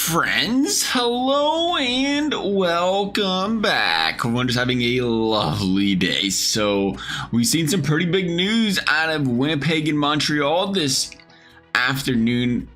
friends, hello and welcome back. Everyone's just having a lovely day. So we've seen some pretty big news out of Winnipeg and Montreal this afternoon,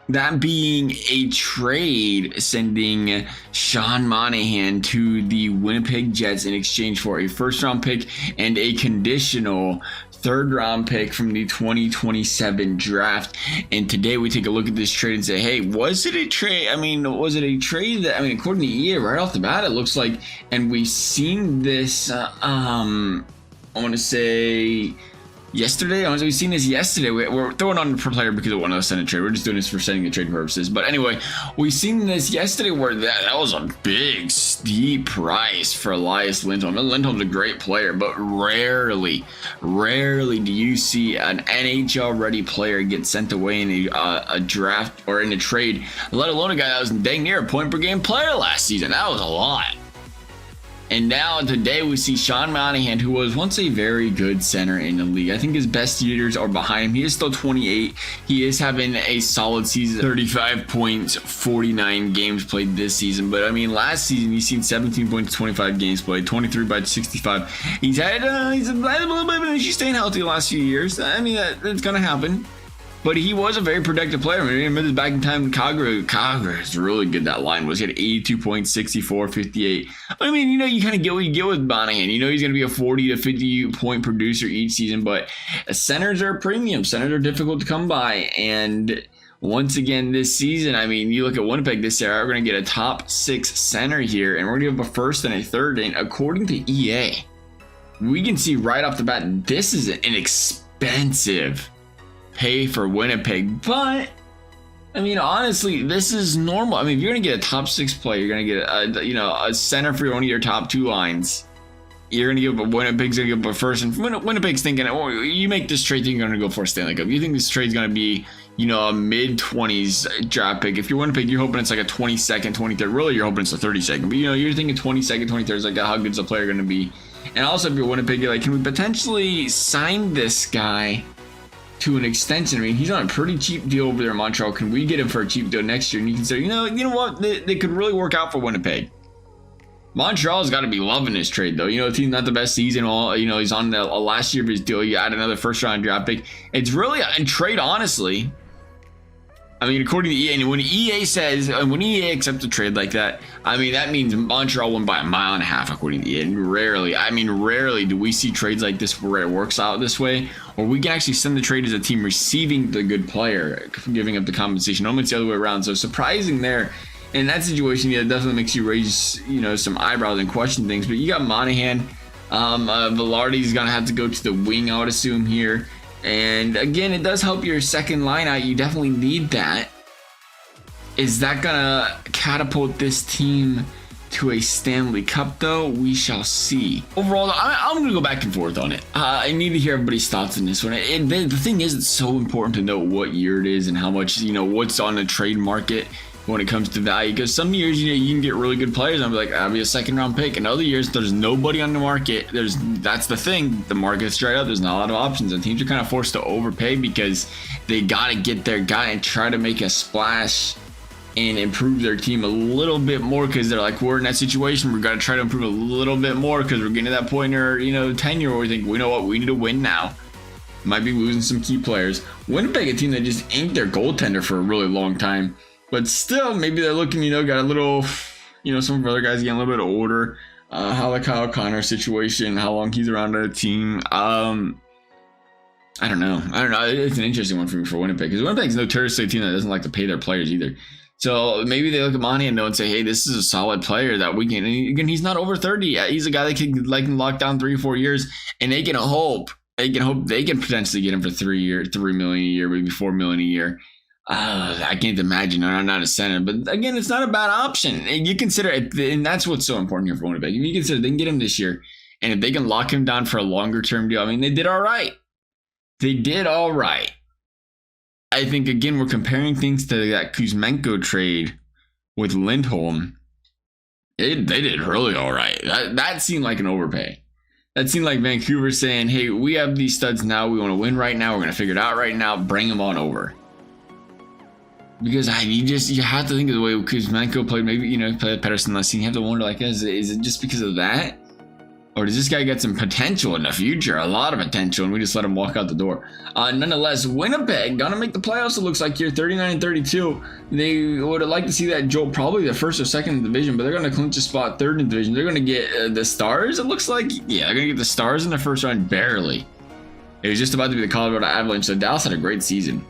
that being a trade sending Sean Monahan to the Winnipeg Jets in exchange for a first round pick and a conditional third round pick from the 2027 draft. And today we take a look at this trade and say, hey, was it a trade? Was it a trade that, according to EA, right off the bat, it looks like, and we've seen this, I want to say yesterday. We've seen this yesterday. We're throwing on per player because it won us send a trade. We're just doing this for sending the trade purposes. But anyway, we've seen this yesterday where that was a big, steep price for Elias Lindholm. Lindholm's a great player, but rarely do you see an NHL-ready player get sent away in a draft or in a trade, let alone a guy that was dang near a point-per-game player last season. That was a lot. And now today we see Sean Monahan, who was once a very good center in the league. I think his best years are behind him. He is still 28. He is having a solid season, 35 points, 49 games played this season. But last season he's seen 17 points, 25 games played, 23 by 65. He's had a little bit of an issue staying healthy the last few years. That's gonna happen. But he was a very productive player. I remember this back in time, Calgary is really good. That line was. He had 82 points, 64, 58. You kind of get what you get with Monahan. He's going to be a 40 to 50 point producer each season. But centers are a premium. Centers are difficult to come by. And once again, this season, you look at Winnipeg this year, we're going to get a top 6 center here. And we're going to have a first and a third. And according to EA, we can see right off the bat, this is an expensive pay for Winnipeg, but honestly, this is normal. If you're gonna get a top 6 player, you're gonna get a center for one of your top 2 lines. You're gonna give Winnipeg's gonna give a first, and Winnipeg's thinking, you make this trade, you're gonna go for a Stanley Cup. You think this trade's gonna be a mid-20s draft pick. If you're Winnipeg, you're hoping it's like a 22nd, 23rd. Really, you're hoping it's a 32nd. But you're thinking 22nd, 23rd is like how good's the player gonna be. And also, if you're Winnipeg, you're like, can we potentially sign this guy to an extension? He's on a pretty cheap deal over there in Montreal. Can we get him for a cheap deal next year? And you can say, you know what? They could really work out for Winnipeg. Montreal's got to be loving this trade, though. The team's not the best season. He's on the last year of his deal. You add another first-round draft pick. It's really a trade, honestly. According to EA, and when EA says, when EA accepts a trade like that, that means Montreal won by a mile and a half, according to EA. And rarely do we see trades like this where it works out this way, or we can actually send the trade as a team receiving the good player, giving up the compensation. Normally it's the other way around. So surprising there. In that situation, it definitely makes you raise, some eyebrows and question things. But you got Monahan. Velarde's going to have to go to the wing, I would assume, here. And again, it does help your second line out. You definitely need that. Is that gonna catapult this team to a Stanley Cup, though? We shall see. Overall, I'm gonna go back and forth on it. I need to hear everybody's thoughts on this one. The thing is, it's so important to know what year it is and how much, what's on the trade market when it comes to value, because some years you can get really good players and I'm like, I'll be a second round pick, and other years there's nobody on the market. That's the thing, the market's dried up, there's not a lot of options, and teams are kind of forced to overpay because they got to get their guy and try to make a splash and improve their team a little bit more, because they're like, we're in that situation, we've got to try to improve a little bit more because we're getting to that point in our tenure where we think, we know what, we need to win now. Might be losing some key players. Winnipeg, a team that just ain't their goaltender for a really long time. But still, maybe they're looking, got a little, some of our other guys getting a little bit older. How the Kyle Connor situation, how long he's around the team. I don't know. It's an interesting one for me for Winnipeg, because Winnipeg's notoriously a team that doesn't like to pay their players either. So maybe they look at Monahan and say, hey, this is a solid player that we can. And again, he's not over 30. He's a guy that can lock down 3 or 4 years, and they can hope they can potentially get him for $3 million a year, maybe $4 million a year. I can't imagine. I'm not a center, but again, it's not a bad option. And you consider it, and that's what's so important here for Winnipeg. If you consider they can get him this year, and if they can lock him down for a longer term deal, they did all right. I think again, we're comparing things to that Kuzmenko trade with Lindholm. They did really all right. That seemed like an overpay. That seemed like Vancouver saying, hey, we have these studs now. We want to win right now. We're going to figure it out right now. Bring them on over. Because you have to think of the way Kuzmenko played. Maybe played Pedersen last season. You have to wonder, like, is it just because of that, or does this guy get some potential in the future? A lot of potential, and we just let him walk out the door. Nonetheless, Winnipeg gonna make the playoffs. It looks like here, 39-32. They would have liked to see that jolt, probably the first or second in the division, but they're gonna clinch a spot third in the division. They're gonna get the Stars. It looks like, yeah, they're gonna get the Stars in the first round barely. It was just about to be the Colorado Avalanche. So Dallas had a great season.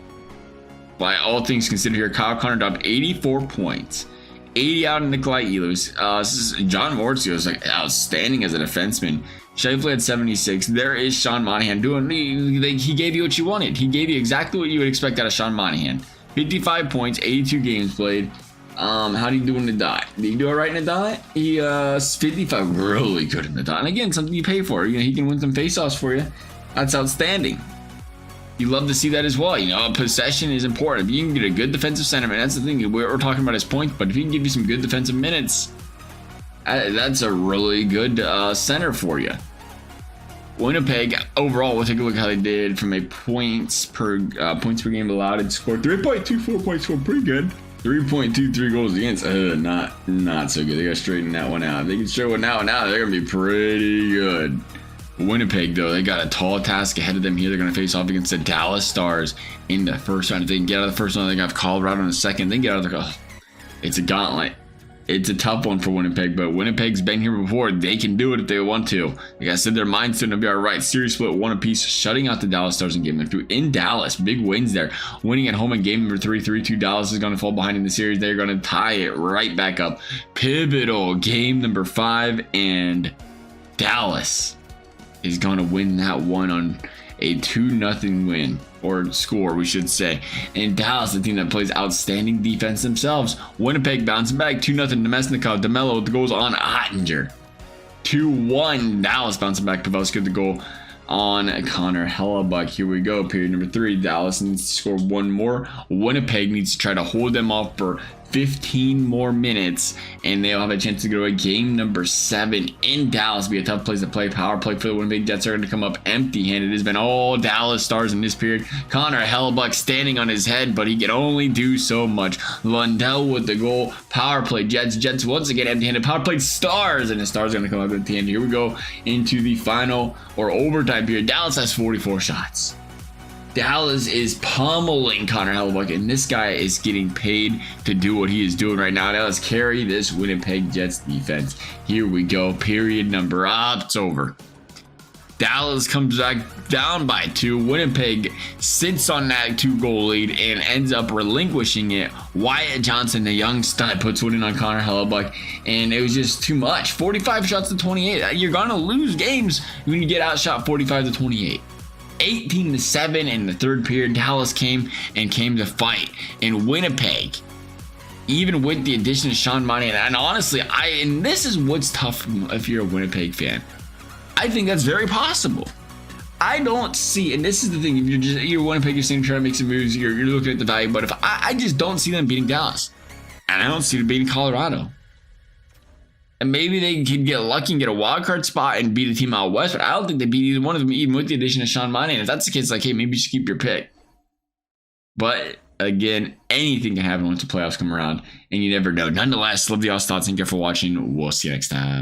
By all things considered here, Kyle Connor dropped 84 points. 80 out of Nikolai Ehlers. John Mortzio was like outstanding as a defenseman. Scheifele had 76. There is Sean Monahan doing. He gave you what you wanted. He gave you exactly what you would expect out of Sean Monahan. 55 points, 82 games played. How did he do in the dot? Did he do it right in the dot? He 55, really good in the dot. And again, something you pay for. He can win some faceoffs for you. That's outstanding. You love to see that as well. Possession is important. If you can get a good defensive centerman, that's the thing. We're talking about his points, but if he can give you some good defensive minutes, that's a really good center for you. Winnipeg overall, we'll take a look at how they did from a points per game allowed. It scored 3.24 points, scored pretty good. 3.23 goals against, not so good. They got to straighten that one out. If they can straighten that one out, they're gonna be pretty good. Winnipeg, though, they got a tall task ahead of them here. They're going to face off against the Dallas Stars in the first round. If they can get out of the first round, they have Colorado in the second. They can get out of the... it's a gauntlet. It's a tough one for Winnipeg, but Winnipeg's been here before. They can do it if they want to. Like I said, their mind's going to be all right. Series split 1 apiece, shutting out the Dallas Stars in game number 2 in Dallas. Big wins there. Winning at home in game number 3, 3-2. Dallas is going to fall behind in the series. They're going to tie it right back up. Pivotal game number 5, and Dallas is going to win that one on a 2-0 win, or score, we should say. And Dallas, the team that plays outstanding defense themselves. Winnipeg bouncing back 2-0. Nemesnikov, DeMello with the goals on Ottinger. 2-1. Dallas bouncing back. Pavelski with the goal on Connor Hellebuck. Here we go. Period number 3. Dallas needs to score one more. Winnipeg needs to try to hold them off for 15 more minutes, and they'll have a chance to go to game number 7 in Dallas. Be a tough place to play. Power play for the Winnipeg Jets are going to come up empty-handed. It has been all Dallas Stars in this period. Connor Hellebuck standing on his head, but he can only do so much. Lundell with the goal. Power play Jets once again empty-handed. Power play Stars, and the Stars are going to come up empty-handed. Here we go into the final or overtime period. Dallas has 44 shots. Dallas is pummeling Connor Hellebuck, and this guy is getting paid to do what he is doing right now. Now let's carry this Winnipeg Jets defense. Here we go. Period number. It's over. Dallas comes back down by 2. Winnipeg sits on that 2-goal lead and ends up relinquishing it. Wyatt Johnson, the young stud, puts one in on Connor Hellebuck, and it was just too much. 45 shots to 28. You're going to lose games when you get outshot 45 to 28. 18-7 in the third period. Dallas came to fight. And Winnipeg, even with the addition of Sean Monahan, and honestly, and this is what's tough if you're a Winnipeg fan. I think that's very possible. I don't see, and this is the thing, if you're Winnipeg, you're saying trying to make some moves, you're looking at the value, but if I just don't see them beating Dallas, and I don't see them beating Colorado. And maybe they could get lucky and get a wild card spot and beat a team out west, but I don't think they beat either one of them, even with the addition of Sean Monahan. If that's the case, like, hey, maybe you should keep your pick. But again, anything can happen once the playoffs come around, and you never know. Nonetheless, love the all thoughts. Thank you for watching. We'll see you next time.